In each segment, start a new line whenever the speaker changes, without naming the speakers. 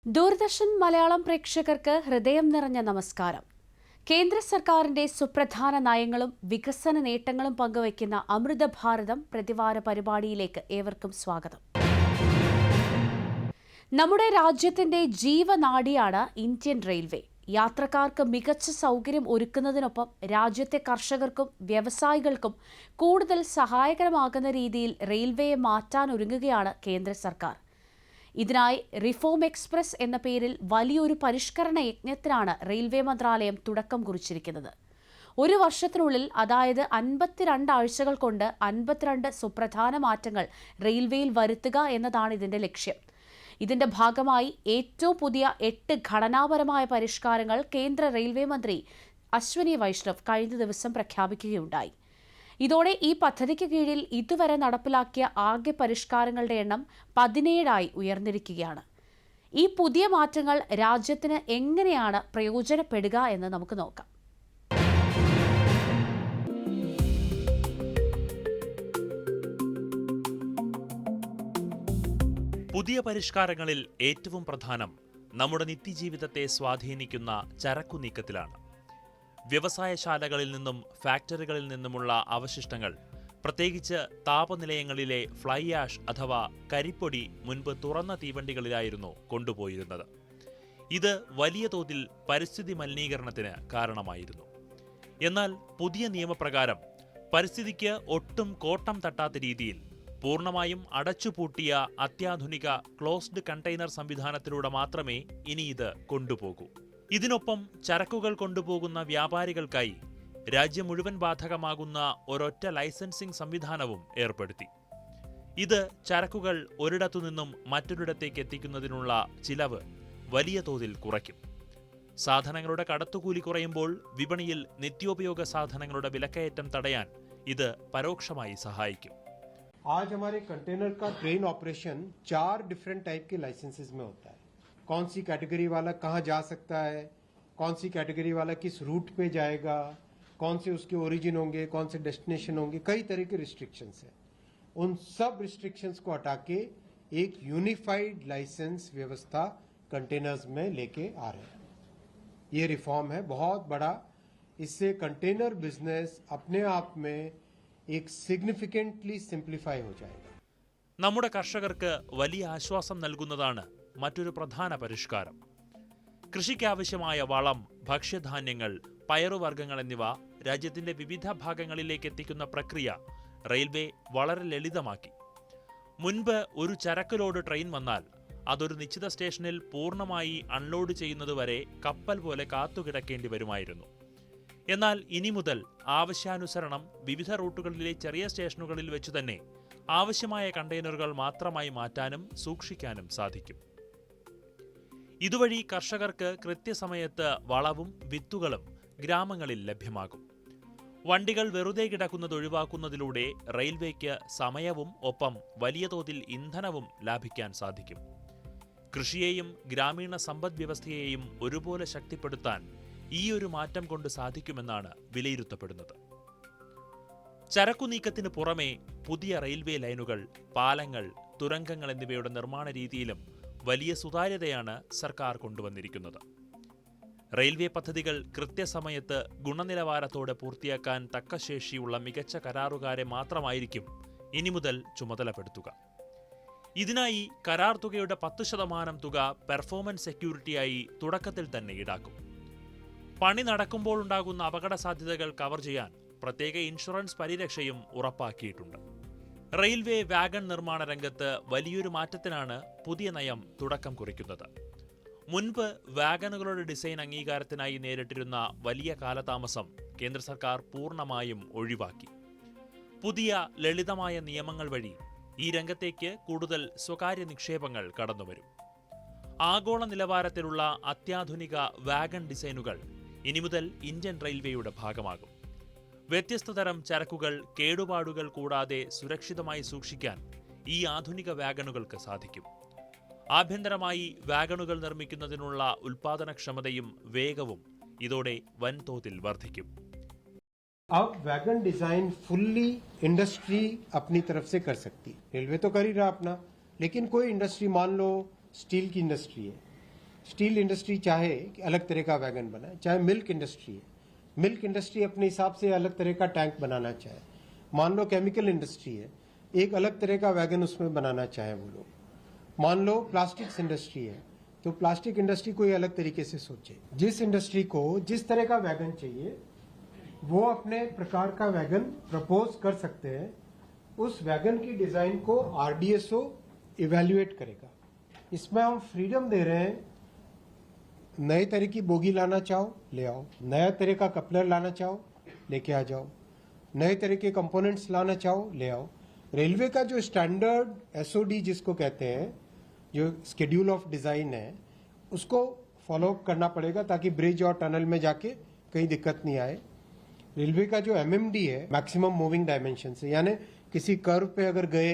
ദൂരദർശൻ മലയാളം പ്രേക്ഷകർക്ക് ഹൃദയം നിറഞ്ഞ നമസ്കാരം. കേന്ദ്ര സർക്കാരിന്റെ സുപ്രധാന നയങ്ങളും വികസന നേട്ടങ്ങളും പങ്കുവയ്ക്കുന്ന അമൃത ഭാരതം പ്രതിവാര പരിപാടിയിലേക്ക് ഏവർക്കും സ്വാഗതം. നമ്മുടെ രാജ്യത്തിന്റെ ജീവനാഡിയാണ് ഇന്ത്യൻ റെയിൽവേ. യാത്രക്കാർക്ക് മികച്ച സൗകര്യം ഒരുക്കുന്നതിനൊപ്പം രാജ്യത്തെ കർഷകർക്കും വ്യവസായികൾക്കും കൂടുതൽ സഹായകരമാകുന്ന രീതിയിൽ റെയിൽവേയെ മാറ്റാനൊരുങ്ങുകയാണ് കേന്ദ്ര സർക്കാർ. ഇതിനായി റിഫോം എക്സ്പ്രസ് എന്ന പേരിൽ വലിയൊരു പരിഷ്കരണ യജ്ഞത്തിനാണ് റെയിൽവേ മന്ത്രാലയം തുടക്കം കുറിച്ചിരിക്കുന്നത്. ഒരു വർഷത്തിനുള്ളിൽ, അതായത് 52 ആഴ്ചകൾ കൊണ്ട് 52 സുപ്രധാന മാറ്റങ്ങൾ റെയിൽവേയിൽ വരുത്തുക എന്നതാണ് ഇതിന്റെ ലക്ഷ്യം. ഇതിന്റെ ഭാഗമായി ഏറ്റവും പുതിയ 8 ഘടനാപരമായ പരിഷ്കാരങ്ങൾ കേന്ദ്ര റെയിൽവേ മന്ത്രി അശ്വനി വൈഷ്ണവ് കഴിഞ്ഞ ദിവസം പ്രഖ്യാപിക്കുകയുണ്ടായി. ഇതോടെ ഈ പദ്ധതിക്ക് കീഴിൽ ഇതുവരെ നടപ്പിലാക്കിയ ആകെ പരിഷ്കാരങ്ങളുടെ എണ്ണം 17 ഉയർന്നിരിക്കുകയാണ്. ഈ പുതിയ മാറ്റങ്ങൾ രാജ്യത്തിന് എങ്ങനെയാണ് പ്രയോജനപ്പെടുക എന്ന് നമുക്ക് നോക്കാം.
പുതിയ പരിഷ്കാരങ്ങളിൽ ഏറ്റവും പ്രധാനം നമ്മുടെ നിത്യജീവിതത്തെ സ്വാധീനിക്കുന്ന ചരക്കു നീക്കത്തിലാണ്. വ്യവസായശാലകളിൽ നിന്നും ഫാക്ടറികളിൽ നിന്നുമുള്ള അവശിഷ്ടങ്ങൾ, പ്രത്യേകിച്ച് താപനിലയങ്ങളിലെ ഫ്ലൈ ആഷ് അഥവാ കരിപ്പൊടി മുൻപ് തുറന്ന തീവണ്ടികളിലായിരുന്നു കൊണ്ടുപോയിരുന്നത്. ഇത് വലിയ തോതിൽ പരിസ്ഥിതി മലിനീകരണത്തിന് കാരണമായിരുന്നു. എന്നാൽ പുതിയ നിയമപ്രകാരം പരിസ്ഥിതിക്ക് ഒട്ടും കോട്ടം തട്ടാത്ത രീതിയിൽ പൂർണ്ണമായും അടച്ചുപൂട്ടിയ അത്യാധുനിക ക്ലോസ്ഡ് കണ്ടെയ്നർ സംവിധാനത്തിലൂടെ മാത്രമേ ഇനി ഇത് കൊണ്ടുപോകൂ. ഇതിനൊപ്പം ചരക്കുകൾ കൊണ്ടുപോകുന്ന വ്യാപാരികൾക്കായി രാജ്യം മുഴുവൻ ബാധകമാകുന്ന ഒരൊറ്റ ലൈസൻസിംഗ് സംവിധാനവും ഏർപ്പെടുത്തി. ഇത് ചരക്കുകൾ ഒരിടത്തുനിന്നും മറ്റൊരിടത്തേക്ക് എത്തിക്കുന്നതിനുള്ള ചിലവ് വലിയ തോതിൽ കുറയ്ക്കും. സാധനങ്ങളുടെ കടത്തുകൂലി കുറയുമ്പോൾ വിപണിയിൽ നിത്യോപയോഗ സാധനങ്ങളുടെ വിലക്കയറ്റം തടയാൻ ഇത് പരോക്ഷമായി സഹായിക്കും.
आज हमारे कंटेनर का ट्रेन ऑपरेशन 4 डिफरेंट टाइप के लाइसेंसेस में होता है. कौन सी कैटेगरी वाला कहां जा सकता है, कौन सी कैटेगरी वाला किस रूट पे जाएगा, कौन से उसके ओरिजिन होंगे, कौन से डेस्टिनेशन होंगे, कई तरह के रिस्ट्रिक्शंस हैं. उन सब रिस्ट्रिक्शंस को हटा के एक यूनिफाइड लाइसेंस व्यवस्था कंटेनर्स में लेके आ रहे हैं. ये रिफॉर्म है बहुत बड़ा. इससे कंटेनर बिजनेस अपने आप में एक सिग्निफिकेंटली सिंप्लीफाई हो जाएगा.
നമ്മുടെ കർഷകർക്ക് വലിയ ആശ്വാസം നൽകുന്നതാണ് മറ്റൊരു പ്രധാന പരിഷ്കാരം. കൃഷിക്കാവശ്യമായ വളം, ഭക്ഷ്യധാന്യങ്ങൾ, പയറുവർഗ്ഗങ്ങൾ എന്നിവ രാജ്യത്തിന്റെ വിവിധ ഭാഗങ്ങളിലേക്ക് എത്തിക്കുന്ന പ്രക്രിയ റെയിൽവേ വളരെ ലളിതമാക്കി. മുൻപ് ഒരു ചരക്ക് ലോഡ് ട്രെയിൻ വന്നാൽ അതൊരു നിശ്ചിത സ്റ്റേഷനിൽ പൂർണ്ണമായി അൺലോഡ് ചെയ്യുന്നതുവരെ കപ്പൽ പോലെ കാത്തുകിടക്കേണ്ടി വരുമായിരുന്നു. എന്നാൽ ഇനി മുതൽ ആവശ്യാനുസരണം വിവിധ റൂട്ടുകളിലെ ചെറിയ സ്റ്റേഷനുകളിൽ വെച്ച് തന്നെ ആവശ്യമായ കണ്ടെയ്നറുകൾ മാത്രമായി മാറ്റാനും സൂക്ഷിക്കാനും സാധിക്കും. ഇതുവഴി കർഷകർക്ക് കൃത്യസമയത്ത് വളവും വിത്തുകളും ഗ്രാമങ്ങളിൽ ലഭ്യമാകും. വണ്ടികൾ വെറുതെ കിടക്കുന്നത് ഒഴിവാക്കുന്നതിലൂടെ റെയിൽവേക്ക് സമയവും ഒപ്പം വലിയ തോതിൽ ഇന്ധനവും ലാഭിക്കാൻ സാധിക്കും. കൃഷിയെയും ഗ്രാമീണ സമ്പദ് വ്യവസ്ഥയെയും ഒരുപോലെ ശക്തിപ്പെടുത്താൻ ഈ ഒരു മാറ്റം കൊണ്ട് സാധിക്കുമെന്നാണ് വിലയിരുത്തപ്പെടുന്നത്. ചരക്കു നീക്കത്തിന് പുറമെ പുതിയ റെയിൽവേ ലൈനുകൾ, പാലങ്ങൾ, തുരങ്കങ്ങൾ എന്നിവയുടെ നിർമ്മാണ രീതിയിലും വലിയ സുതാര്യതയാണ് സർക്കാർ കൊണ്ടുവന്നിരിക്കുന്നത്. റെയിൽവേ പദ്ധതികൾ കൃത്യസമയത്ത് ഗുണനിലവാരത്തോടെ പൂർത്തിയാക്കാൻ തക്ക ശേഷിയുള്ള മികച്ച കരാറുകാരെ മാത്രമായിരിക്കും ഇനി മുതൽ ചുമതലപ്പെടുത്തുക. ഇതിനായി കരാർ തുകയുടെ 10% തുക പെർഫോമൻസ് സെക്യൂരിറ്റിയായി തുടക്കത്തിൽ തന്നെ ഈടാക്കും. പണി നടക്കുമ്പോൾ ഉണ്ടാകുന്ന അപകട സാധ്യതകൾ കവർ ചെയ്യാൻ പ്രത്യേക ഇൻഷുറൻസ് പരിരക്ഷയും ഉറപ്പാക്കിയിട്ടുണ്ട്. റെയിൽവേ വാഗൺ നിർമ്മാണ രംഗത്ത് വലിയൊരു മാറ്റത്തിനാണ് പുതിയ നയം തുടക്കം കുറിക്കുന്നത്. മുൻപ് വാഗണുകളുടെ ഡിസൈൻ അംഗീകാരത്തിനായി നേരിട്ടിരുന്ന വലിയ കാലതാമസം കേന്ദ്ര സർക്കാർ പൂർണ്ണമായും ഒഴിവാക്കി. പുതിയ ലളിതമായ നിയമങ്ങൾ വഴി ഈ രംഗത്തേക്ക് കൂടുതൽ സ്വകാര്യ നിക്ഷേപങ്ങൾ കടന്നുവരും. ആഗോള നിലവാരത്തിലുള്ള അത്യാധുനിക വാഗൺ ഡിസൈനുകൾ ഇനി മുതൽ ഇന്ത്യൻ റെയിൽവേയുടെ ഭാഗമാകും. വ്യത്യസ്ത തരം ചരക്കുകൾ കേടുപാടുകൾ കൂടാതെ സുരക്ഷിതമായി സൂക്ഷിക്കാൻ ഈ ആധുനിക വാഗണുകൾക്ക് സാധിക്കും. ആഭ്യന്തരമായി വാഗണുകൾ നിർമ്മിക്കുന്നതിനുള്ള ഉൽപാദനക്ഷമതയും വേഗവും ഇതോടെ വൻതോതിൽ വർദ്ധിക്കും.
अब वैगन डिजाइन फुल्ली इंडस्ट्री अपनी तरफ से कर सकती है. रेलवे तो कर ही रहा अपना, लेकिन कोई इंडस्ट्री, मान लो स्टील की इंडस्ट्री है, स्टील इंडस्ट्री चाहे अलग तरह का वैगन बनाए, चाहे मिल्क इंडस्ट्री है, मिल्क इंडस्ट्री अपने हिसाब से अलग तरह का टैंक बनाना चाहे, मान लो केमिकल इंडस्ट्री है, एक अलग तरह का वैगन उसमें बनाना चाहे वो लोग, मान लो प्लास्टिक्स इंडस्ट्री है तो प्लास्टिक इंडस्ट्री कोई अलग तरीके से सोचे। जिस इंडस्ट्री को जिस तरह का वैगन चाहिए वो अपने प्रकार का वैगन प्रपोज कर सकते हैं। उस वैगन की डिजाइन को RDSO इवेल्युएट करेगा। इसमें हम फ्रीडम दे रहे हैं, नए तरह की बोगी लाना चाहो ले आओ, नया तरह का कपलर लाना चाहो लेके आ जाओ, नए तरह के कंपोनेंट्स लाना चाहो ले आओ। रेलवे का जो स्टैंडर्ड SOD जिसको कहते हैं, जो स्केड्यूल ऑफ डिजाइन है, उसको फॉलो करना पड़ेगा ताकि ब्रिज और टनल में जाके कहीं दिक्कत नहीं आए। रेलवे का जो MMD है, मैक्सिमम मूविंग डायमेंशन से, यानी किसी कर्व पे अगर गए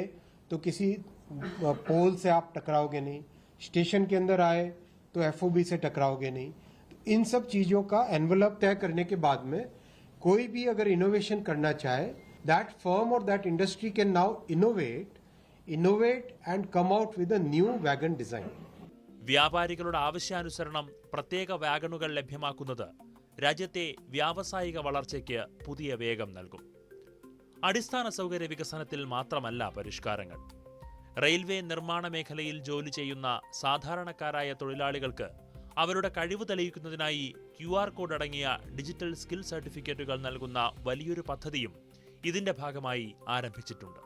तो किसी पोल से आप टकराओगे नहीं, स्टेशन के अंदर आए तो FOB से टकराओगे नहीं। इन सब चीजों का एनवलप तय करने के बाद में कोई भी अगर इनोवेशन करना चाहे, दैट फर्म और that industry can now innovate and come out with a new wagon design.
വ്യാപാരികളുടെ ആവശ്യാനുസരണം പ്രത്യേക വാഗണുകൾ ലഭ്യമാക്കുന്നത് രാജ്യത്തെ വ്യാവസായിക വളർച്ചയ്ക്ക് പുതിയ വേഗം നൽകും. അടിസ്ഥാന സൗകര്യ വികസനത്തിൽ മാത്രമല്ല പരിഷ്കാരങ്ങൾ. റെയിൽവേ നിർമ്മാണ മേഖലയിൽ ജോലി ചെയ്യുന്ന സാധാരണക്കാരായ തൊഴിലാളികൾക്ക് അവരുടെ കഴിവ് തെളിയിക്കുന്നതിനായി QR കോഡ് അടങ്ങിയ ഡിജിറ്റൽ സ്കിൽ സർട്ടിഫിക്കറ്റുകൾ നൽകുന്ന വലിയൊരു പദ്ധതിയും ഇതിന്റെ ഭാഗമായി ആരംഭിച്ചിട്ടുണ്ട്.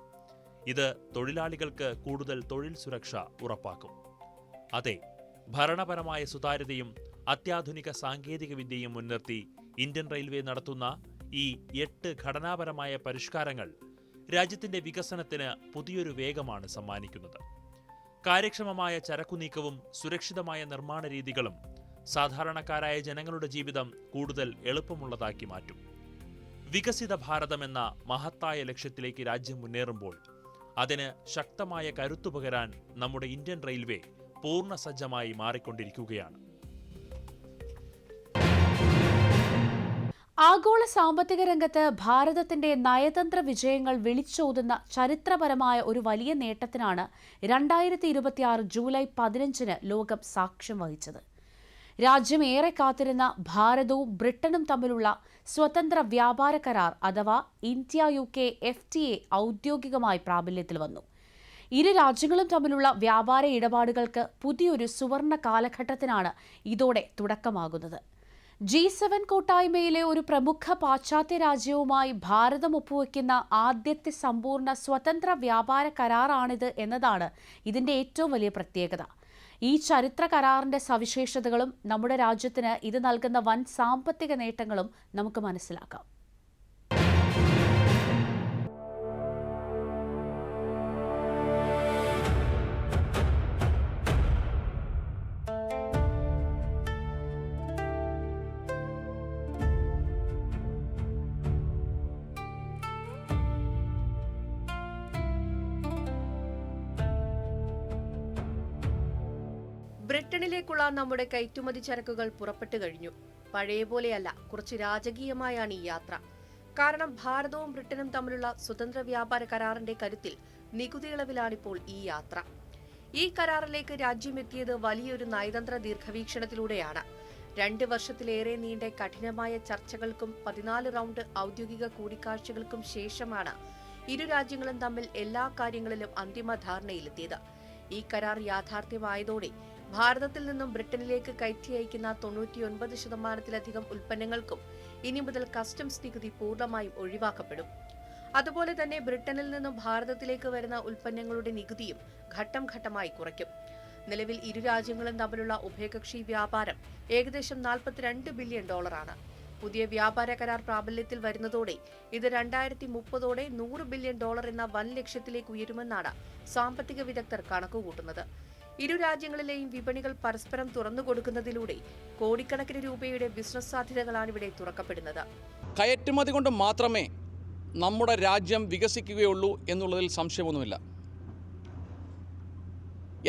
ഇത് തൊഴിലാളികൾക്ക് കൂടുതൽ തൊഴിൽ സുരക്ഷ ഉറപ്പാക്കും. അതെ, ഭരണപരമായ സുതാര്യതയും അത്യാധുനിക സാങ്കേതിക വിദ്യയും മുൻനിർത്തി ഇന്ത്യൻ റെയിൽവേ നടത്തുന്ന ഈ 8 ഘടനാപരമായ പരിഷ്കാരങ്ങൾ രാജ്യത്തിന്റെ വികസനത്തിന് പുതിയൊരു വേഗമാണ് സമ്മാനിക്കുന്നത്. കാര്യക്ഷമമായ ചരക്കുനീക്കവും സുരക്ഷിതമായ നിർമ്മാണ രീതികളും സാധാരണക്കാരായ ജനങ്ങളുടെ ജീവിതം കൂടുതൽ എളുപ്പമുള്ളതാക്കി മാറ്റും. വികസിത ഭാരതം എന്ന മഹത്തായ ലക്ഷ്യത്തിലേക്ക് രാജ്യം മുന്നേറുമ്പോൾ അതിന് ശക്തമായ കരുത്തു പകരാൻ നമ്മുടെ ഇന്ത്യൻ റെയിൽവേ പൂർണ്ണ സജ്ജമായി മാറിക്കൊണ്ടിരിക്കുകയാണ്.
ആഗോള സാമ്പത്തിക രംഗത്ത് ഭാരതത്തിന്റെ നയതന്ത്ര വിജയങ്ങൾ വിളിച്ചോതുന്ന ചരിത്രപരമായ ഒരു വലിയ നേട്ടത്തിനാണ് 2026 ജൂലൈ 15 ലോകം സാക്ഷ്യം വഹിച്ചത്. രാജ്യം ഏറെ കാത്തിരുന്ന ഭാരതവും ബ്രിട്ടനും തമ്മിലുള്ള സ്വതന്ത്ര വ്യാപാര കരാർ അഥവാ ഇന്ത്യ-UK FTA ഔദ്യോഗികമായി പ്രാബല്യത്തിൽ വന്നു. ഇരു രാജ്യങ്ങളും തമ്മിലുള്ള വ്യാപാര ഇടപാടുകൾക്ക് പുതിയൊരു സുവർണ കാലഘട്ടത്തിനാണ് ഇതോടെ തുടക്കമാകുന്നത്. G7 കൂട്ടായ്മയിലെ ഒരു പ്രമുഖ പാശ്ചാത്യ രാജ്യവുമായി ഭാരതം ഒപ്പുവെക്കുന്ന ആദ്യത്തെ സമ്പൂർണ്ണ സ്വതന്ത്ര വ്യാപാര കരാറാണിത് എന്നതാണ് ഇതിന്റെ ഏറ്റവും വലിയ പ്രത്യേകത. ഈ ചരിത്ര കരാറിന്റെ സവിശേഷതകളും നമ്മുടെ രാജ്യത്തിന് ഇത് നൽകുന്ന വൻ സാമ്പത്തിക നേട്ടങ്ങളും നമുക്ക് മനസ്സിലാക്കാം.
ബ്രിട്ടനിലേക്കുള്ള നമ്മുടെ കയറ്റുമതി ചരക്കുകൾ പുറപ്പെട്ടു കഴിഞ്ഞു. പഴയ പോലെയല്ല, കുറച്ച് രാജകീയമായാണ് ഈ യാത്ര. കാരണം ഭാരതവും ബ്രിട്ടനും തമ്മിലുള്ള സ്വതന്ത്ര വ്യാപാര കരാറിന്റെ കരുത്തിൽ നികുതി ഇളവിലാണിപ്പോൾ ഈ യാത്ര. ഈ കരാറിലേക്ക് രാജ്യം എത്തിയത് വലിയൊരു നയതന്ത്ര ദീർഘവീക്ഷണത്തിലൂടെയാണ്. 2 വർഷത്തിലേറെ നീണ്ട കഠിനമായ ചർച്ചകൾക്കും 14 റൗണ്ട് ഔദ്യോഗിക കൂടിക്കാഴ്ചകൾക്കും ശേഷമാണ് ഇരു രാജ്യങ്ങളും തമ്മിൽ എല്ലാ കാര്യങ്ങളിലും അന്തിമ ധാരണയിലെത്തിയത്. ഈ കരാർ യാഥാർത്ഥ്യമായതോടെ ഭാരതത്തിൽ നിന്നും ബ്രിട്ടനിലേക്ക് കയറ്റി അയക്കുന്ന 99% ഉൽപ്പന്നങ്ങൾക്കും ഇനി മുതൽ കസ്റ്റംസ് നികുതി പൂർണ്ണമായും ഒഴിവാക്കപ്പെടും. അതുപോലെ തന്നെ ബ്രിട്ടനിൽ നിന്നും ഭാരതത്തിലേക്ക് വരുന്ന ഉൽപ്പന്നങ്ങളുടെ നികുതിയും ഘട്ടം ഘട്ടമായി കുറയ്ക്കും. നിലവിൽ ഇരു രാജ്യങ്ങളും തമ്മിലുള്ള ഉഭയകക്ഷി വ്യാപാരം ഏകദേശം $42 ബില്യൺ. പുതിയ വ്യാപാര കരാർ പ്രാബല്യത്തിൽ വരുന്നതോടെ ഇത് 2030 $100 ബില്യൺ എന്ന വൻ ലക്ഷ്യത്തിലേക്ക് ഉയരുമെന്നാണ് സാമ്പത്തിക വിദഗ്ധർ കണക്കുകൂട്ടുന്നത്. ഇരു രാജ്യങ്ങളിലെയും വിപണികൾ പരസ്പരം തുറന്നുകൊടുക്കുന്നതിലൂടെ കോടിക്കണക്കിന് രൂപയുടെ ബിസിനസ് സാധ്യതകളാണ് ഇവിടെ തുറക്കപ്പെടുന്നത്.
കയറ്റുമതി കൊണ്ട് മാത്രമേ നമ്മുടെ രാജ്യം വികസിക്കുകയുള്ളൂ എന്നുള്ളതിൽ സംശയമൊന്നുമില്ല.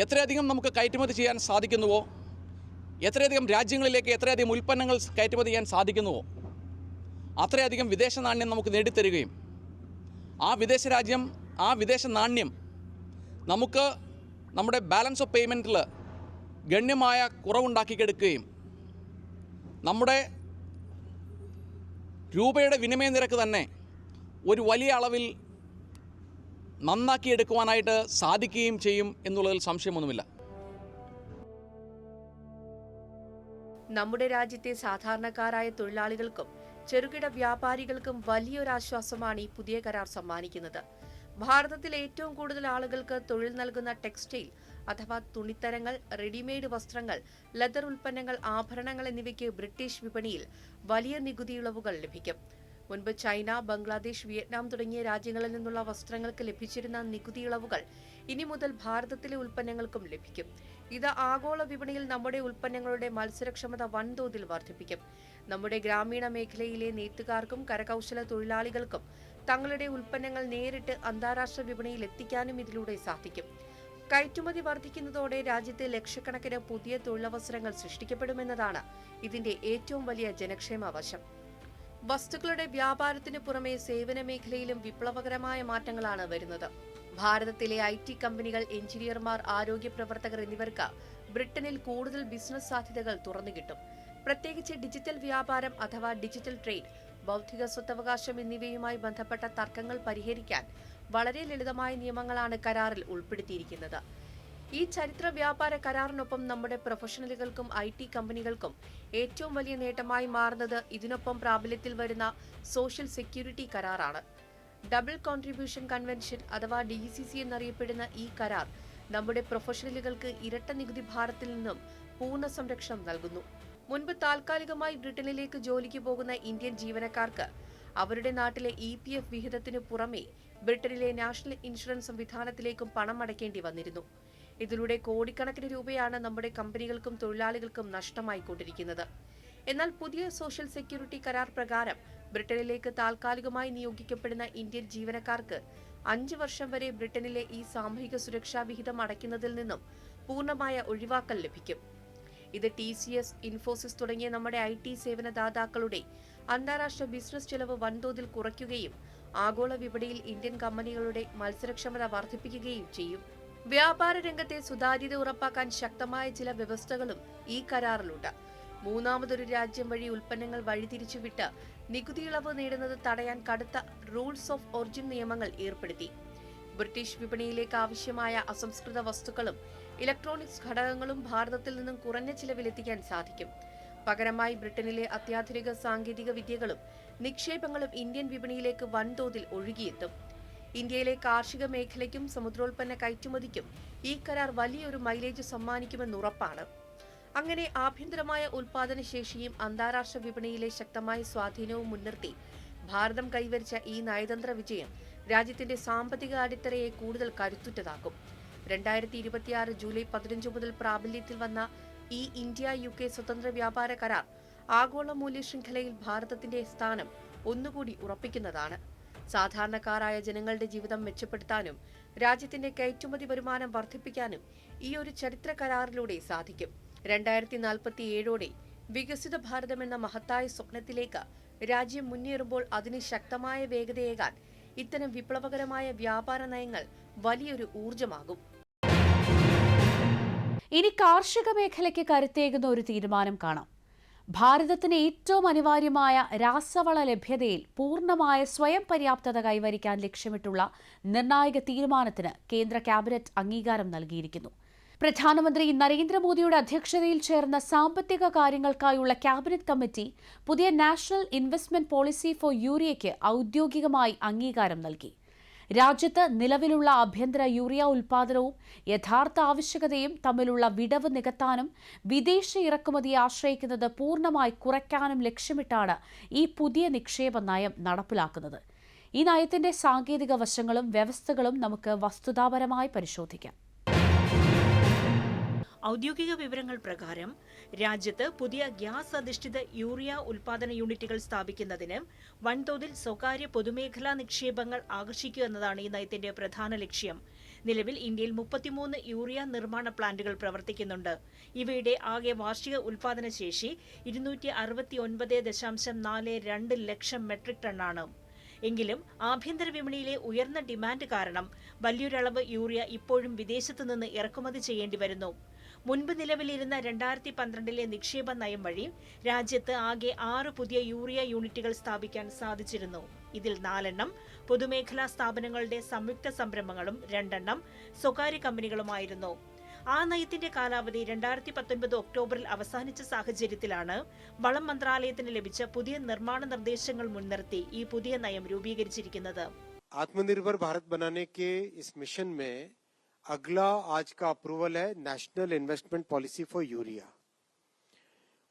എത്രയധികം നമുക്ക് കയറ്റുമതി ചെയ്യാൻ സാധിക്കുന്നുവോ, എത്രയധികം രാജ്യങ്ങളിലേക്ക് എത്രയധികം ഉൽപ്പന്നങ്ങൾ കയറ്റുമതി ചെയ്യാൻ സാധിക്കുന്നുവോ, അത്രയധികം വിദേശ നാണ്യം നമുക്ക് നേടിത്തരികയും ആ വിദേശ നാണ്യം നമുക്ക് നമ്മുടെ ബാലൻസ് ഓഫ് പേയ്മെൻറ്റിൽ ഗണ്യമായ കുറവുണ്ടാക്കിയെടുക്കുകയും നമ്മുടെ രൂപയുടെ വിനിമയ നിരക്ക് തന്നെ ഒരു വലിയ അളവിൽ നന്നാക്കിയെടുക്കുവാനായിട്ട് സാധിക്കുകയും ചെയ്യും എന്നുള്ളതിൽ സംശയമൊന്നുമില്ല.
നമ്മുടെ രാജ്യത്തെ സാധാരണക്കാരായ തൊഴിലാളികൾക്കും ചെറുകിട വ്യാപാരികൾക്കും വലിയൊരാശ്വാസമാണ് ഈ പുതിയ കരാർ സമ്മാനിക്കുന്നത്. ഭാരതത്തിലെ ഏറ്റവും കൂടുതൽ ആളുകൾക്ക് തൊഴിൽ നൽകുന്ന ടെക്സ്റ്റൈൽ അഥവാ തുണിത്തരങ്ങൾ, റെഡിമെയ്ഡ് വസ്ത്രങ്ങൾ, ലെതർ ഉൽപ്പന്നങ്ങൾ, ആഭരണങ്ങൾ എന്നിവയ്ക്ക് ബ്രിട്ടീഷ് വിപണിയിൽ വലിയ നികുതി ഇളവുകൾ ലഭിക്കും. മുൻപ് ചൈന, ബംഗ്ലാദേശ്, വിയറ്റ്നാം തുടങ്ങിയ രാജ്യങ്ങളിൽ നിന്നുള്ള വസ്ത്രങ്ങൾക്ക് ലഭിച്ചിരുന്ന നികുതി ഇളവുകൾ ഇനി മുതൽ ഭാരതത്തിലെ ഉൽപ്പന്നങ്ങൾക്കും ലഭിക്കും. ഇത് ആഗോള വിപണിയിൽ നമ്മുടെ ഉൽപ്പന്നങ്ങളുടെ മത്സരക്ഷമത വൻതോതിൽ വർദ്ധിപ്പിക്കും. നമ്മുടെ ഗ്രാമീണ മേഖലയിലെ നെയ്ത്തുകാർക്കും കരകൗശല തൊഴിലാളികൾക്കും തങ്ങളുടെ ഉൽപ്പന്നങ്ങൾ നേരിട്ട് അന്താരാഷ്ട്ര വിപണിയിൽ എത്തിക്കാനും ഇതിലൂടെ സാധിക്കും. കയറ്റുമതി വർദ്ധിക്കുന്നതോടെ രാജ്യത്തെ ലക്ഷക്കണക്കിന് പുതിയ തൊഴിലവസരങ്ങൾ സൃഷ്ടിക്കപ്പെടുമെന്നതാണ് ഇതിന്റെ ഏറ്റവും വലിയ ജനക്ഷേമ വശം. വസ്തുക്കളുടെ വ്യാപാരത്തിനു പുറമെ സേവന മേഖലയിലും വിപ്ലവകരമായ മാറ്റങ്ങളാണ് വരുന്നത്. ഭാരതത്തിലെ IT കമ്പനികൾ, എഞ്ചിനീയർമാർ, ആരോഗ്യ പ്രവർത്തകർ എന്നിവർക്ക് ബ്രിട്ടനിൽ കൂടുതൽ ബിസിനസ് സാധ്യതകൾ തുറന്നുകിട്ടും. പ്രത്യേകിച്ച് ഡിജിറ്റൽ വ്യാപാരം അഥവാ ഡിജിറ്റൽ ട്രേഡ്, ബൗദ്ധിക സ്വത്തവകാശം എന്നിവയുമായി ബന്ധപ്പെട്ട തർക്കങ്ങൾ പരിഹരിക്കാൻ വളരെ ലളിതമായ നിയമങ്ങളാണ് കരാറിൽ ഉൾപ്പെടുത്തിയിരിക്കുന്നത്. ഈ ചരിത്ര വ്യാപാര കരാറിനൊപ്പം നമ്മുടെ പ്രൊഫഷണലുകൾക്കും IT കമ്പനികൾക്കും ഏറ്റവും വലിയ നേട്ടമായി മാറുന്നത് ഇതിനൊപ്പം പ്രാബല്യത്തിൽ വരുന്ന സോഷ്യൽ സെക്യൂരിറ്റി കരാറാണ്. ഡബിൾ കോൺട്രിബ്യൂഷൻ കൺവെൻഷൻ അഥവാ DCC എന്നറിയപ്പെടുന്ന ഈ കരാർ നമ്മുടെ പ്രൊഫഷണലുകൾക്ക് ഇരട്ട നികുതി ഭാരത്തിൽ നിന്നും പൂർണ്ണ സംരക്ഷണം നൽകുന്നു. മുൻപ് താൽക്കാലികമായി ബ്രിട്ടനിലേക്ക് ജോലിക്ക് പോകുന്ന ഇന്ത്യൻ ജീവനക്കാർക്ക് അവരുടെ നാട്ടിലെ EPF വിഹിതത്തിനു പുറമെ ബ്രിട്ടനിലെ നാഷണൽ ഇൻഷുറൻസ് സംവിധാനത്തിലേക്കും പണം അടയ്ക്കേണ്ടി വന്നിരുന്നു. ഇതിലൂടെ കോടിക്കണക്കിന് രൂപയാണ് നമ്മുടെ കമ്പനികൾക്കും തൊഴിലാളികൾക്കും നഷ്ടമായിക്കൊണ്ടിരിക്കുന്നത്. എന്നാൽ പുതിയ സോഷ്യൽ സെക്യൂരിറ്റി കരാർ പ്രകാരം ബ്രിട്ടനിലേക്ക് താൽക്കാലികമായി നിയോഗിക്കപ്പെടുന്ന ഇന്ത്യൻ ജീവനക്കാർക്ക് 5 വർഷം വരെ ബ്രിട്ടനിലെ ഈ സാമൂഹിക സുരക്ഷാ വിഹിതം അടയ്ക്കുന്നതിൽ നിന്നും പൂർണ്ണമായ ഒഴിവാക്കൽ ലഭിക്കും. ഇത് TCS, ഇൻഫോസിസ് തുടങ്ങിയ നമ്മുടെ IT സേവനദാതാക്കളുടെ അന്താരാഷ്ട്ര ബിസിനസ് ചെലവ് വൻതോതിൽ കുറയ്ക്കുകയും ആഗോള വിപണിയിൽ ഇന്ത്യൻ കമ്പനികളുടെ മത്സരക്ഷമത വർദ്ധിപ്പിക്കുകയും ചെയ്യും. വ്യാപാര രംഗത്തെ സുതാര്യത ഉറപ്പാക്കാൻ ശക്തമായ ചില വ്യവസ്ഥകളും ഈ കരാറിലുണ്ട്. മൂന്നാമതൊരു രാജ്യം വഴി ഉൽപ്പന്നങ്ങൾ വഴിതിരിച്ചുവിട്ട് നികുതി ഇളവ് നേടുന്നത് തടയാൻ കടുത്ത റൂൾസ് ഓഫ് ഒറിജിൻ നിയമങ്ങൾ ഏർപ്പെടുത്തി. ബ്രിട്ടീഷ് വിപണിയിലേക്ക് ആവശ്യമായ അസംസ്കൃത വസ്തുക്കളും ഇലക്ട്രോണിക്സ് ഘടകങ്ങളും ഭാരതത്തിൽ നിന്നും കുറഞ്ഞ ചിലവിലെത്തിക്കാൻ സാധിക്കും. പകരമായി ബ്രിട്ടനിലെ അത്യാധുനിക സാങ്കേതിക വിദ്യകളും നിക്ഷേപങ്ങളും ഇന്ത്യൻ വിപണിയിലേക്ക് വൻതോതിൽ ഒഴുകിയെത്തും. ഇന്ത്യയിലെ കാർഷിക മേഖലയ്ക്കും സമുദ്രോൽപ്പന്ന കയറ്റുമതിക്കും ഈ കരാർ വലിയൊരു മൈലേജ് സമ്മാനിക്കുമെന്നുറപ്പാണ്. അങ്ങനെ ആഭ്യന്തരമായ ഉൽപാദനശേഷിയും അന്താരാഷ്ട്ര വിപണിയിലെ ശക്തമായ സ്വാധീനവും മുൻനിർത്തി ഭാരതം കൈവരിച്ച ഈ നയതന്ത്ര വിജയം രാജ്യത്തിന്റെ സാമ്പത്തിക അടിത്തറയെ കൂടുതൽ കരുത്തുറ്റതാക്കും. 2026 ജൂലൈ 15 മുതൽ പ്രാബല്യത്തിൽ വന്ന ഈ ഇന്ത്യ-UK സ്വതന്ത്ര വ്യാപാര കരാർ ആഗോള മൂല്യ ശൃംഖലയിൽ ഭാരതത്തിന്റെ സ്ഥാനം ഒന്നുകൂടി ഉറപ്പിക്കുന്നതാണ്. സാധാരണക്കാരായ ജനങ്ങളുടെ ജീവിതം മെച്ചപ്പെടുത്താനും രാജ്യത്തിന്റെ കയറ്റുമതി വരുമാനം വർദ്ധിപ്പിക്കാനും ഈ ഒരു ചരിത്ര കരാറിലൂടെ സാധിക്കും. 2047ഓടെ വികസിത ഭാരതം എന്ന മഹത്തായ സ്വപ്നത്തിലേക്ക് രാജ്യം മുന്നേറുമ്പോൾ അതിന് ശക്തമായ വേഗതയേകാൻ ഇത്തരം വിപ്ലവകരമായ വ്യാപാര നയങ്ങൾ വലിയൊരു ഊർജമാകും.
ഇനി കാർഷിക മേഖലയ്ക്ക് കരുത്തേകുന്ന ഒരു തീരുമാനം കാണാം. ഭാരതത്തിന് ഏറ്റവും അനിവാര്യമായ രാസവള ലഭ്യതയിൽ പൂർണ്ണമായ സ്വയം പര്യാപ്തത കൈവരിക്കാൻ ലക്ഷ്യമിട്ടുള്ള നിർണായക തീരുമാനത്തിന് കേന്ദ്ര ക്യാബിനറ്റ് അംഗീകാരം നൽകിയിരിക്കുന്നു. പ്രധാനമന്ത്രി നരേന്ദ്രമോദിയുടെ അധ്യക്ഷതയിൽ ചേർന്ന സാമ്പത്തിക കാര്യങ്ങൾക്കായുള്ള ക്യാബിനറ്റ് കമ്മിറ്റി പുതിയ നാഷണൽ ഇൻവെസ്റ്റ്മെന്റ് പോളിസി ഫോർ യൂറിയയ്ക്ക് ഔദ്യോഗികമായി അംഗീകാരം നൽകി. രാജ്യത്ത് നിലവിലുള്ള ആഭ്യന്തര യൂറിയ ഉൽപ്പാദനവും യഥാർത്ഥ ആവശ്യകതയും തമ്മിലുള്ള വിടവ് നികത്താനും വിദേശ ഇറക്കുമതിയെ ആശ്രയിക്കുന്നത് പൂർണ്ണമായി കുറയ്ക്കാനും ലക്ഷ്യമിട്ടാണ് ഈ പുതിയ നിക്ഷേപ നയം നടപ്പിലാക്കുന്നത്. ഈ നയത്തിന്റെ സാങ്കേതിക വശങ്ങളും വ്യവസ്ഥകളും നമുക്ക് വസ്തുതാപരമായി പരിശോധിക്കാം.
ഔദ്യോഗിക വിവരങ്ങൾ പ്രകാരം രാജ്യത്ത് പുതിയ ഗ്യാസ് അധിഷ്ഠിത യൂറിയ ഉൽപാദന യൂണിറ്റുകൾ സ്ഥാപിക്കുന്നതിന് വൻതോതിൽ സ്വകാര്യ പൊതുമേഖലാ നിക്ഷേപങ്ങൾ ആകർഷിക്കുക എന്നതാണ് ഈ നയത്തിന്റെ പ്രധാന ലക്ഷ്യം. നിലവിൽ ഇന്ത്യയിൽ 33 യൂറിയ നിർമ്മാണ പ്ലാന്റുകൾ പ്രവർത്തിക്കുന്നുണ്ട്. ഇവയുടെ ആകെ വാർഷിക ഉൽപാദന ശേഷി 269.42 ലക്ഷം മെട്രിക് ടണ്ണാണ്. എങ്കിലും ആഭ്യന്തര വിപണിയിലെ ഉയർന്ന ഡിമാൻഡ് കാരണം വലിയൊരളവ് യൂറിയ ഇപ്പോഴും വിദേശത്തു നിന്ന് ഇറക്കുമതി ചെയ്യേണ്ടി വരുന്നു. മുൻപ് നിലവിലിരുന്ന 2012 നിക്ഷേപ നയം വഴി രാജ്യത്ത് ആകെ 6 പുതിയ യൂറിയ യൂണിറ്റുകൾ സ്ഥാപിക്കാൻ സാധിച്ചിരുന്നു. ഇതിൽ 4 പൊതുമേഖലാ സ്ഥാപനങ്ങളുടെ സംയുക്ത സംരംഭങ്ങളും 2 സ്വകാര്യ കമ്പനികളുമായിരുന്നു. ആ നയത്തിന്റെ കാലാവധി 2019 ഒക്ടോബറിൽ അവസാനിച്ച സാഹചര്യത്തിലാണ് വളം മന്ത്രാലയത്തിന് ലഭിച്ച പുതിയ നിർമ്മാണ നിർദ്ദേശങ്ങൾ മുൻനിർത്തി ഈ പുതിയ നയം രൂപീകരിച്ചിരിക്കുന്നത്.
आत्मनिर्भर भारत बनाने के इस मिशन में अगला आज का अप्रूवल है national investment policy for urea.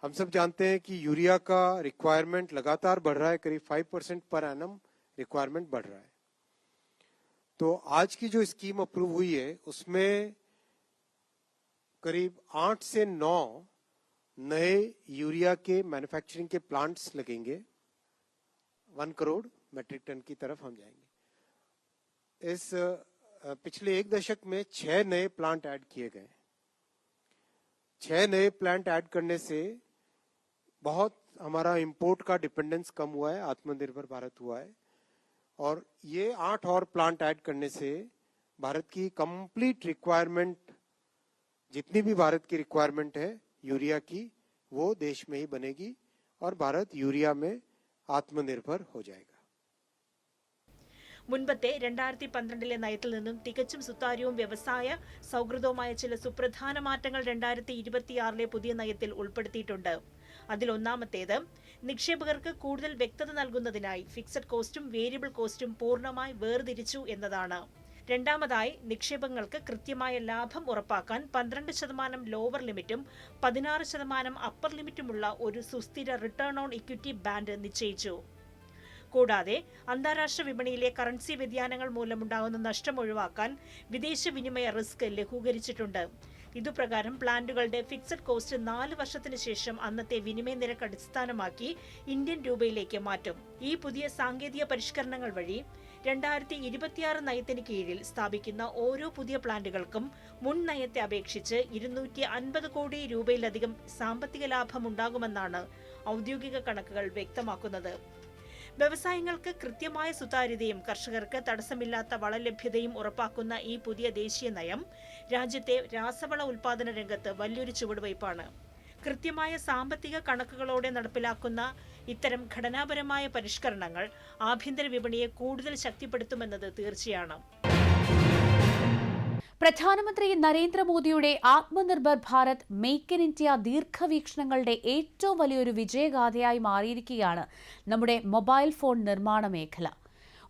हम सब जानते हैं कि यूरिया का रिक्वायरमेंट लगातार बढ़ रहा है, करीब 5% पर एनम रिक्वायरमेंट बढ़ रहा है। तो आज की जो स्कीम अप्रूव हुई है उसमें करीब 8 से 9 नए यूरिया के मैन्युफैक्चरिंग के प्लांट्स लगेंगे। 1 करोड़ मेट्रिक टन की तरफ हम जाएंगे। इस पिछले 1 दशक में 6 नए प्लांट ऐड किए गए। 6 नए प्लांट ऐड करने से बहुत हमारा इंपोर्ट का डिपेंडेंस कम हुआ है, आत्मनिर्भर भारत हुआ है। और ये 8 और प्लांट ऐड करने से भारत की कंप्लीट रिक्वायरमेंट, जितनी भी भारत की रिक्वायरमेंट है यूरिया की, वो देश में ही बनेगी और भारत यूरिया में आत्मनिर्भर हो जाएगा।
മുൻപത്തെ 2012 നയത്തിൽ നിന്നും തികച്ചും സുതാര്യവും വ്യവസായ സൗഹൃദവുമായ ചില സുപ്രധാന മാറ്റങ്ങൾ 2026 പുതിയ നയത്തിൽ ഉൾപ്പെടുത്തിയിട്ടുണ്ട്. അതിൽ ഒന്നാമത്തേത്, നിക്ഷേപകർക്ക് കൂടുതൽ വ്യക്തത നൽകുന്നതിനായി ഫിക്സഡ് കോസ്റ്റും വേരിയബിൾ കോസ്റ്റും പൂർണ്ണമായി വേർതിരിച്ചു എന്നതാണ്. രണ്ടാമതായി, നിക്ഷേപങ്ങൾക്ക് കൃത്യമായ ലാഭം ഉറപ്പാക്കാൻ 12% ലോവർ ലിമിറ്റും 16% അപ്പർ ലിമിറ്റുമുള്ള ഒരു സുസ്ഥിര റിട്ടേൺ ഓൺ ഇക്വിറ്റി ബാൻഡ് നിശ്ചയിച്ചു. കൂടാതെ അന്താരാഷ്ട്ര വിപണിയിലെ കറൻസി വ്യതിയാനങ്ങൾ മൂലമുണ്ടാകുന്ന നഷ്ടം ഒഴിവാക്കാൻ വിദേശ വിനിമയ റിസ്ക് ലഘൂകരിച്ചിട്ടുണ്ട്. ഇതുപ്രകാരം പ്ലാന്റുകളുടെ ഫിക്സഡ് കോസ്റ്റ് 4 വർഷത്തിന് ശേഷം അന്നത്തെ വിനിമയ നിരക്ക് അടിസ്ഥാനമാക്കി ഇന്ത്യൻ രൂപയിലേക്ക് മാറ്റും. ഈ പുതിയ സാങ്കേതിക പരിഷ്കരണങ്ങൾ വഴി 2026 നയത്തിന് കീഴിൽ സ്ഥാപിക്കുന്ന ഓരോ പുതിയ പ്ലാന്റുകൾക്കും മുൻ നയത്തെ അപേക്ഷിച്ച് 250 കോടി രൂപയിലധികം സാമ്പത്തിക ലാഭമുണ്ടാകുമെന്നാണ് ഔദ്യോഗിക കണക്കുകൾ വ്യക്തമാക്കുന്നത്. വ്യവസായങ്ങൾക്ക് കൃത്യമായ സുതാര്യതയും കർഷകർക്ക് തടസ്സമില്ലാത്ത വളലഭ്യതയും ഉറപ്പാക്കുന്ന ഈ പുതിയ ദേശീയ നയം രാജ്യത്തെ രാസവള ഉൽപാദന രംഗത്ത് വലിയൊരു ചുവടുവയ്പ്പാണ്. കൃത്യമായ സാമ്പത്തിക കണക്കുകളോടെ നടപ്പിലാക്കുന്ന ഇത്തരം ഘടനാപരമായ പരിഷ്കരണങ്ങൾ ആഭ്യന്തര വിപണിയെ കൂടുതൽ ശക്തിപ്പെടുത്തുമെന്നത് തീർച്ചയാണ്.
പ്രധാനമന്ത്രി നരേന്ദ്രമോദിയുടെ Atmanirbhar Bharat make in India ദീർഘവീക്ഷണങ്ങളുടെ ഏറ്റവും വലിയൊരു വിജയഗാഥയായി മാറിയിരിക്കുകയാണ് നമ്മുടെ മൊബൈൽ ഫോൺ നിർമ്മാണ മേഖല.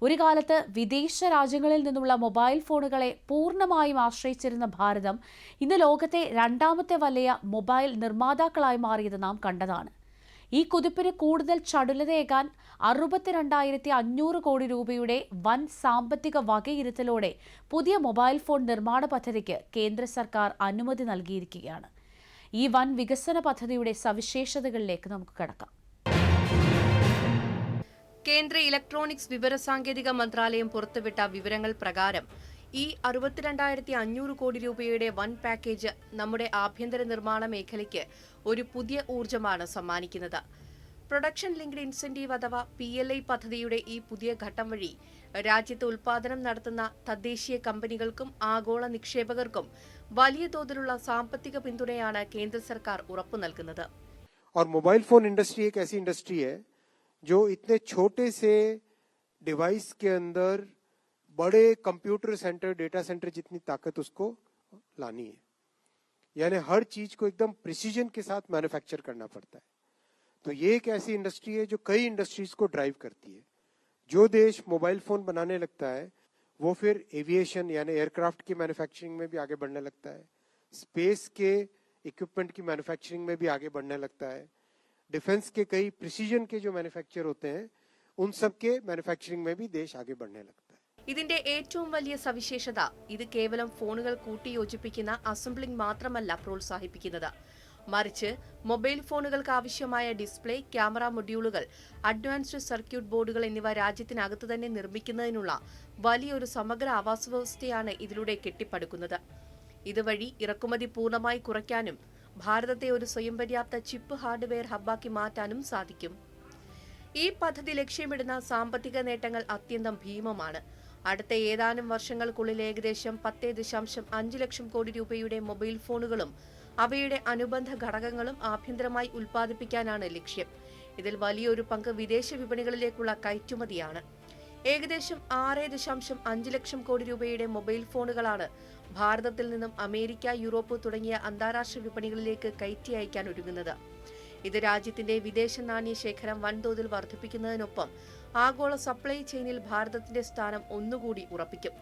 ഒരു കാലത്ത് വിദേശ രാജ്യങ്ങളിൽ നിന്നുള്ള മൊബൈൽ ഫോണുകളെ പൂർണ്ണമായും ആശ്രയിച്ചിരുന്ന ഭാരതം ഇന്ന് ലോകത്തെ 2ാമത്തെ വലിയ മൊബൈൽ നിർമ്മാതാക്കളായി മാറിയത് നാം കണ്ടതാണ്. ഈ കുതിപ്പിന് കൂടുതൽ ചടുലതയേകാൻ 62,500 കോടി രൂപയുടെ വൻ സാമ്പത്തിക വകയിരുത്തലോടെ പുതിയ മൊബൈൽ ഫോൺ നിർമ്മാണ പദ്ധതിക്ക് കേന്ദ്ര സർക്കാർ അനുമതി നൽകിയിരിക്കുകയാണ്. ഈ വൻ വികസന പദ്ധതിയുടെ സവിശേഷതകളിലേക്ക് നമുക്ക് കടക്കാം.
കേന്ദ്ര ഇലക്ട്രോണിക്സ് വിവരസാങ്കേതിക മന്ത്രാലയം പുറത്തുവിട്ട വിവരങ്ങൾ പ്രകാരം ഈ 62,500 കോടി രൂപയുടെ വൻ പാക്കേജ് നമ്മുടെ ആഭ്യന്തര നിർമ്മാണ മേഖലയ്ക്ക് ഒരു പുതിയ ഊർജ്ജമാണ് സമ്മാനിക്കുന്നത്. പ്രൊഡക്ഷൻ ലിങ്ക്ഡ് ഇൻസെന്റീവ് അഥവാ PLI പദ്ധതിയുടെ ഈ പുതിയ ഘട്ടം വഴി രാജ്യത്ത് ഉൽപാദനം നടത്തുന്ന തദ്ദേശീയ കമ്പനികൾക്കും ആഗോള നിക്ഷേപകർക്കും വലിയ തോതിലുള്ള സാമ്പത്തിക പിന്തുണയാണ് കേന്ദ്ര സർക്കാർ ഉറപ്പു നൽകുന്നത്.
और मोबाइल फोन इंडस्ट्री एक ऐसी इंडस्ट्री है जो इतने छोटे से डिवाइस के अंदर बड़े कंप्यूटर सेंटर, डेटा सेंटर जितनी ताकत उसको लानी है, यानी हर चीज को एकदम प्रिसीजन के साथ मैन्युफैक्चर करना पड़ता है. तो ये एक ऐसी इंडस्ट्री है जो कई इंडस्ट्रीज को ड्राइव करती है. जो देश मोबाइल फोन बनाने लगता है वो फिर एविएशन यानी एयरक्राफ्ट की मैन्युफैक्चरिंग में भी आगे बढ़ने लगता है, स्पेस के इक्विपमेंट की मैन्युफैक्चरिंग में भी आगे बढ़ने लगता है, डिफेंस के कई प्रिसीजन के जो मैन्युफैक्चर होते हैं उन सब के मैन्युफैक्चरिंग में भी देश आगे बढ़ने लगता है.
ഇതിന്റെ ഏറ്റവും വലിയ സവിശേഷത ഇത് കേവലം ഫോണുകൾ കൂട്ടിയോജിപ്പിക്കുന്ന അസംബ്ലിംഗ് മാത്രമല്ല പ്രോത്സാഹിപ്പിക്കുന്നത്, മറിച്ച് മൊബൈൽ ഫോണുകൾക്ക് ആവശ്യമായ ഡിസ്പ്ലേ, ക്യാമറ മൊഡ്യൂളുകൾ, അഡ്വാൻസ്ഡ് സർക്യൂട്ട് ബോർഡുകൾ എന്നിവ രാജ്യത്തിനകത്ത് തന്നെ നിർമ്മിക്കുന്നതിനുള്ള വലിയൊരു സമഗ്ര ആവാസവ്യവസ്ഥയാണ് ഇതിലൂടെ കെട്ടിപ്പടുക്കുന്നത്. ഇതുവഴി ഇറക്കുമതി പൂർണ്ണമായി കുറയ്ക്കാനും ഭാരതത്തെ ഒരു സ്വയം പര്യാപ്ത ചിപ്പ് ഹാർഡ്വെയർ ഹബ്ബാക്കി മാറ്റാനും സാധിക്കും. ഈ പദ്ധതി ലക്ഷ്യമിടുന്ന സാമ്പത്തിക നേട്ടങ്ങൾ അത്യന്തം ഭീമമാണ്. അടുത്ത ഏതാനും വർഷങ്ങൾക്കുള്ളിൽ ഏകദേശം 10.5 ലക്ഷം കോടി രൂപയുടെ മൊബൈൽ ഫോണുകളും അവയുടെ അനുബന്ധ ഘടകങ്ങളും ആഭ്യന്തരമായി ഉൽപ്പാദിപ്പിക്കാനാണ് ലക്ഷ്യം. ഇതിൽ വലിയൊരു പങ്ക് വിദേശ വിപണികളിലേക്കുള്ള കയറ്റുമതിയാണ്. ഏകദേശം 6.5 ലക്ഷം കോടി രൂപയുടെ മൊബൈൽ ഫോണുകളാണ് ഭാരതത്തിൽ നിന്നും അമേരിക്ക, യൂറോപ്പ് തുടങ്ങിയ അന്താരാഷ്ട്ര വിപണികളിലേക്ക് കയറ്റി അയക്കാൻ ഒരുങ്ങുന്നത്. ഇത് രാജ്യത്തിന്റെ വിദേശ നാണ്യ ശേഖരം വൻതോതിൽ വർദ്ധിപ്പിക്കുന്നതിനൊപ്പം ആഗോള സപ്ലൈ ചെയിനിൽ ഭാരതത്തിന്റെ സ്ഥാനം ഒന്നുകൂടി ഉറപ്പിക്കും.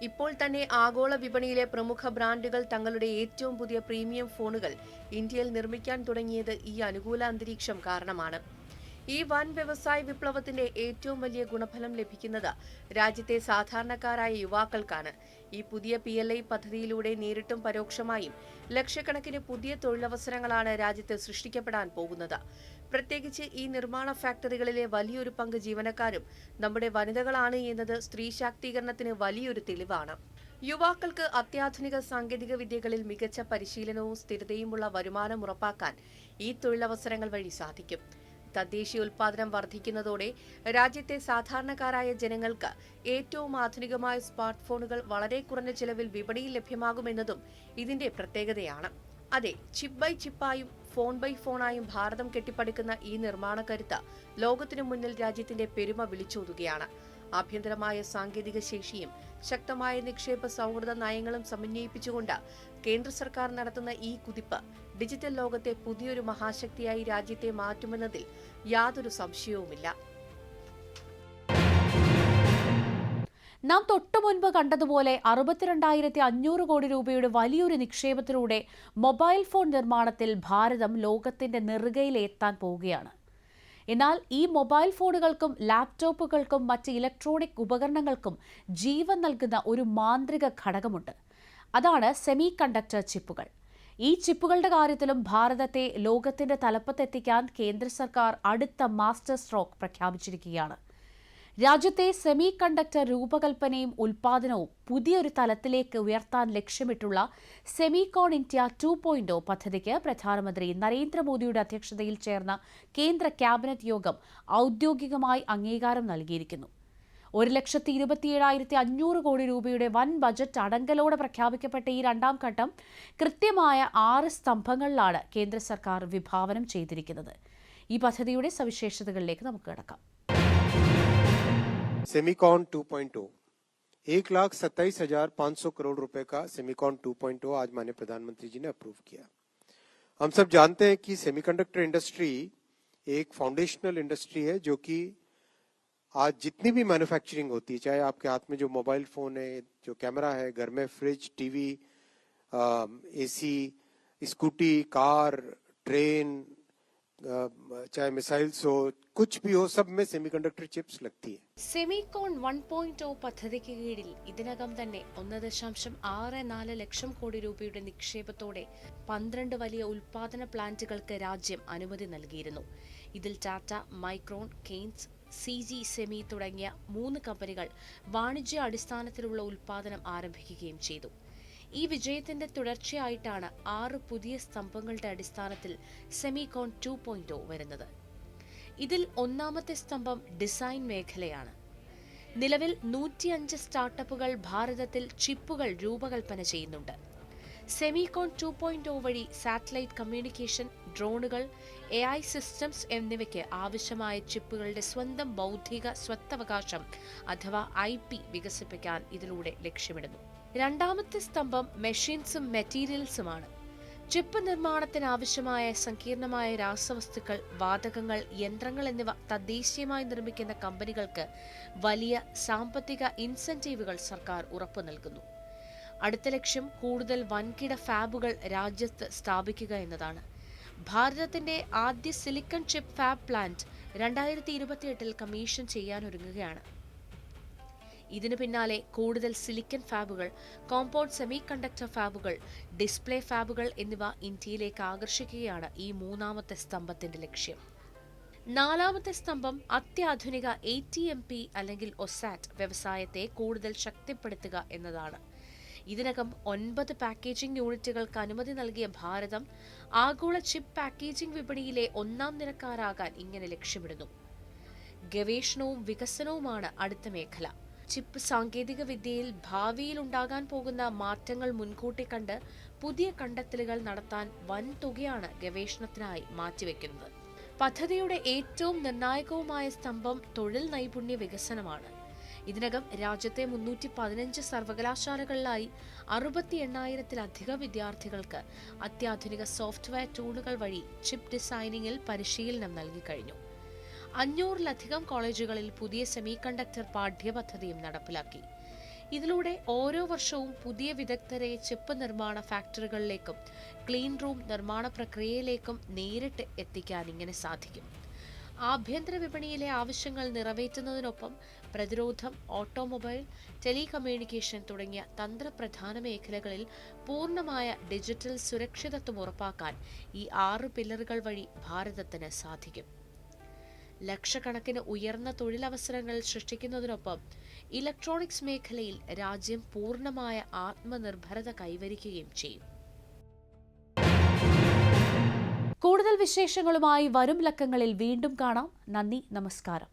ഇപ്പോൾ തന്നെ ആഗോള വിപണിയിലെ പ്രമുഖ ബ്രാൻഡുകൾ തങ്ങളുടെ ഏറ്റവും പുതിയ പ്രീമിയം ഫോണുകൾ ഇന്ത്യയിൽ നിർമ്മിക്കാൻ തുടങ്ങിയത് ഈ അനുകൂല അന്തരീക്ഷം കാരണമാണ്. ഈ വൻ വ്യവസായ വിപ്ലവത്തിന്റെ ഏറ്റവും വലിയ ഗുണഫലം ലഭിക്കുന്നത് രാജ്യത്തെ സാധാരണക്കാരായ യുവാക്കൾക്കാണ്. ഈ പുതിയ PLI പദ്ധതിയിലൂടെ നേരിട്ടും പരോക്ഷമായും ലക്ഷക്കണക്കിന് പുതിയ തൊഴിലവസരങ്ങളാണ് രാജ്യത്ത് സൃഷ്ടിക്കപ്പെടാൻ പോകുന്നത്. പ്രത്യേകിച്ച് ഈ നിർമ്മാണ ഫാക്ടറികളിലെ വലിയൊരു പങ്ക് ജീവനക്കാരും നമ്മുടെ വനിതകളാണ് എന്നത് സ്ത്രീ ശാക്തീകരണത്തിന് വലിയൊരു തെളിവാണ്. യുവാക്കൾക്ക് അത്യാധുനിക സാങ്കേതിക വിദ്യകളിൽ മികച്ച പരിശീലനവും സ്ഥിരതയുമുള്ള വരുമാനം ഉറപ്പാക്കാൻ ഈ തൊഴിലവസരങ്ങൾ വഴി സാധിക്കും. തദ്ദേശീയ ഉൽപാദനം വർദ്ധിക്കുന്നതോടെ രാജ്യത്തെ സാധാരണക്കാരായ ജനങ്ങൾക്ക് ഏറ്റവും ആധുനികമായ സ്മാർട്ട് ഫോണുകൾ വളരെ കുറഞ്ഞ ചിലവിൽ വിപണിയിൽ ലഭ്യമാകുമെന്നതും ഇതിന്റെ പ്രത്യേകതയാണ്. അതെ, ചിപ്പ് ബൈ ചിപ്പായും ഫോൺ ബൈ ഫോണായും ഭാരതം കെട്ടിപ്പടുക്കുന്ന ഈ നിർമ്മാണ കരുത്ത് ലോകത്തിനു മുന്നിൽ രാജ്യത്തിന്റെ പെരുമ വിളിച്ചോതുകയാണ്. ആഭ്യന്തരമായ സാങ്കേതിക ശേഷിയും ശക്തമായ നിക്ഷേപ സൗഹൃദ നയങ്ങളും സമന്വയിപ്പിച്ചുകൊണ്ട് കേന്ദ്ര സർക്കാർ നടത്തുന്ന ഈ കുതിപ്പ് ഡിജിറ്റൽ ലോകത്തെ പുതിയൊരു മഹാശക്തിയായി രാജ്യത്തെ മാറ്റുമെന്നതിൽ യാതൊരു സംശയവുമില്ല.
നാം തൊട്ടു മുൻപ് കണ്ടതുപോലെ 62,500 കോടി രൂപയുടെ വലിയൊരു നിക്ഷേപത്തിലൂടെ മൊബൈൽ ഫോൺ നിർമ്മാണത്തിൽ ഭാരതം ലോകത്തിന്റെ നെറുകയിലെത്താൻ പോവുകയാണ്. എന്നാൽ ഈ മൊബൈൽ ഫോണുകൾക്കും ലാപ്ടോപ്പുകൾക്കും മറ്റ് ഇലക്ട്രോണിക് ഉപകരണങ്ങൾക്കും ജീവൻ നൽകുന്ന ഒരു മാന്ത്രിക ഘടകമുണ്ട്. അതാണ് സെമി കണ്ടക്ടർ ചിപ്പുകൾ. ഈ ചിപ്പുകളുടെ കാര്യത്തിലും ഭാരതത്തെ ലോകത്തിന്റെ തലപ്പത്തെത്തിക്കാൻ കേന്ദ്ര സർക്കാർ അടുത്ത മാസ്റ്റർ സ്ട്രോക്ക് പ്രഖ്യാപിച്ചിരിക്കുകയാണ്. രാജ്യത്തെ സെമി കണ്ടക്ടർ രൂപകൽപ്പനയും ഉൽപ്പാദനവും പുതിയൊരു തലത്തിലേക്ക് ഉയർത്താൻ ലക്ഷ്യമിട്ടുള്ള സെമികോൺ ഇന്ത്യ 2.0 പദ്ധതിക്ക് പ്രധാനമന്ത്രി നരേന്ദ്രമോദിയുടെ അധ്യക്ഷതയിൽ ചേർന്ന കേന്ദ്ര ക്യാബിനറ്റ് യോഗം ഔദ്യോഗികമായി അംഗീകാരം നൽകിയിരിക്കുന്നു. 1,27,500 കോടി രൂപയുടെ വൻ ബജറ്റ് അടങ്കലോടെ പ്രഖ്യാപിക്കപ്പെട്ട ഈ രണ്ടാം ഘട്ടം കൃത്യമായ 6 സ്തംഭങ്ങളിലാണ് കേന്ദ്ര സർക്കാർ വിഭാവനം ചെയ്തിരിക്കുന്നത്. ഈ പദ്ധതിയുടെ സവിശേഷതകളിലേക്ക് നമുക്ക് കടക്കാം.
सेमिकॉन 2.0 1,27,500 करोड़ रुपए का सेमिकॉन 2.0 आज माननीय प्रधानमंत्री जी ने अप्रूव किया। हम सब जानते हैं कि सेमीकंडक्टर इंडस्ट्री एक फाउंडेशनल इंडस्ट्री है जो कि आज जितनी भी मैन्युफैक्चरिंग होती है, चाहे आपके हाथ में जो मोबाइल फोन है, जो कैमरा है, घर में fridge, TV, AC, scooty, car, train, चाहे मिसाइल्स हो, कुछ भी हो, सब में सेमीकंडक्टर चिप्स लगती है.
സെമികോൺ 1.0 പദ്ധതിക്ക് കീഴിൽ ഇതിനകം തന്നെ 1.64 ലക്ഷം കോടി രൂപയുടെ നിക്ഷേപത്തോടെ 12 വലിയ ഉൽപാദന പ്ലാന്റുകൾക്ക് രാജ്യം അനുമതി നൽകിയിരുന്നു. ഇതിൽ Tata, Micron, Kaynes, CG semi തുടങ്ങിയ 3 കമ്പനികൾ വാണിജ്യ അടിസ്ഥാനത്തിലുള്ള ഉൽപാദനം ആരംഭിക്കുകയും ചെയ്തു. ഈ വിജയത്തിന്റെ തുടർച്ചയായിട്ടാണ് 6 പുതിയ സ്തംഭങ്ങളുടെ അടിസ്ഥാനത്തിൽ സെമികോൺ 2.0 വരുന്നത്. ഇതിൽ ഒന്നാമത്തെ സ്തംഭം ഡിസൈൻ മേഖലയാണ്. നിലവിൽ 105 സ്റ്റാർട്ടപ്പുകൾ ഭാരതത്തിൽ ചിപ്പുകൾ രൂപകൽപ്പന ചെയ്യുന്നുണ്ട്. സെമികോൺ 2.0 വഴി സാറ്റലൈറ്റ് കമ്മ്യൂണിക്കേഷൻ, ഡ്രോണുകൾ, AI സിസ്റ്റംസ് എന്നിവയ്ക്ക് ആവശ്യമായ ചിപ്പുകളുടെ സ്വന്തം ബൗദ്ധിക സ്വത്തവകാശം അഥവാ IP വികസിപ്പിക്കാൻ ഇതിലൂടെ ലക്ഷ്യമിടുന്നു. രണ്ടാമത്തെ സ്തംഭം മെഷീൻസും മെറ്റീരിയൽസുമാണ്. ചിപ്പ് നിർമ്മാണത്തിന് ആവശ്യമായ സങ്കീർണമായ രാസവസ്തുക്കൾ, വാതകങ്ങൾ, യന്ത്രങ്ങൾ എന്നിവ തദ്ദേശീയമായി നിർമ്മിക്കുന്ന കമ്പനികൾക്ക് വലിയ സാമ്പത്തിക ഇൻസെന്റീവുകൾ സർക്കാർ ഉറപ്പു നൽകുന്നു. അടുത്ത ലക്ഷ്യം കൂടുതൽ വൻകിട ഫാബുകൾ രാജ്യത്ത് സ്ഥാപിക്കുക എന്നതാണ്. ഭാരതത്തിന്റെ ആദ്യ silicon chip fab plant 2028 commission ചെയ്യാനൊരുങ്ങുകയാണ്. ഇതിനു പിന്നാലെ കൂടുതൽ സിലിക്കൺ ഫാബുകൾ, കോമ്പൗണ്ട് സെമി കണ്ടക്ടർ ഫാബുകൾ, ഡിസ്പ്ലേ ഫാബുകൾ എന്നിവ ഇന്ത്യയിലേക്ക് ആകർഷിക്കുകയാണ് ഈ മൂന്നാമത്തെ സ്തംഭത്തിന്റെ ലക്ഷ്യം. നാലാമത്തെ സ്തംഭം അത്യാധുനിക ATMP അല്ലെങ്കിൽ ഒസാറ്റ് വ്യവസായത്തെ കൂടുതൽ ശക്തിപ്പെടുത്തുക എന്നതാണ്. ഇതിനകം 9 പാക്കേജിംഗ് യൂണിറ്റുകൾക്ക് അനുമതി നൽകിയ ഭാരതം ആഗോള ചിപ്പ് പാക്കേജിംഗ് വിപണിയിലെ 1-ാം നിരക്കാരാകാൻ ഇങ്ങനെ ലക്ഷ്യമിടുന്നു. ഗവേഷണവും വികസനവുമാണ് അടുത്ത മേഖല. ചിപ്പ് സാങ്കേതിക വിദ്യയിൽ ഭാവിയിൽ ഉണ്ടാകാൻ പോകുന്ന മാറ്റങ്ങൾ മുൻകൂട്ടി കണ്ട് പുതിയ കണ്ടെത്തലുകൾ നടത്താൻ വൻ തുകയാണ് ഗവേഷണത്തിനായി മാറ്റിവെക്കുന്നത്. പദ്ധതിയുടെ ഏറ്റവും നിർണായകവുമായ സ്തംഭം തൊഴിൽ നൈപുണ്യ വികസനമാണ്. ഇതിനകം രാജ്യത്തെ 315 സർവകലാശാലകളിലായി 68,000-ത്തിലധികം വിദ്യാർത്ഥികൾക്ക് അത്യാധുനിക സോഫ്റ്റ്വെയർ ടൂളുകൾ വഴി ചിപ്പ് ഡിസൈനിങ്ങിൽ പരിശീലനം നൽകിക്കഴിഞ്ഞു. 500-ലധികം കോളേജുകളിൽ പുതിയ സെമി കണ്ടക്ടർ പാഠ്യപദ്ധതിയും നടപ്പിലാക്കി. ഇതിലൂടെ ഓരോ വർഷവും പുതിയ വിദഗ്ധരെ ചിപ്പ് നിർമ്മാണ ഫാക്ടറികളിലേക്കും ക്ലീൻ റൂം നിർമ്മാണ പ്രക്രിയയിലേക്കും നേരിട്ട് എത്തിക്കാൻ ഇങ്ങനെ സാധിക്കും. ആഭ്യന്തര വിപണിയിലെ ആവശ്യങ്ങൾ നിറവേറ്റുന്നതിനൊപ്പം പ്രതിരോധം, ഓട്ടോമൊബൈൽ, ടെലികമ്മ്യൂണിക്കേഷൻ തുടങ്ങിയ തന്ത്രപ്രധാന മേഖലകളിൽ പൂർണ്ണമായ ഡിജിറ്റൽ സുരക്ഷിതത്വം ഉറപ്പാക്കാൻ ഈ 6 പില്ലറുകൾ വഴി ഭാരതത്തിന് സാധിക്കും. ലക്ഷക്കണക്കിന് ഉയർന്ന തൊഴിലവസരങ്ങൾ സൃഷ്ടിക്കുന്നതിനൊപ്പം ഇലക്ട്രോണിക്സ് മേഖലയിൽ രാജ്യം പൂർണ്ണമായ ആത്മനിർഭരത കൈവരിക്കുകയും ചെയ്യും. കൂടുതൽ വിശേഷങ്ങളുമായി വരും ലക്കങ്ങളിൽ വീണ്ടും കാണാം. നന്ദി, നമസ്കാരം.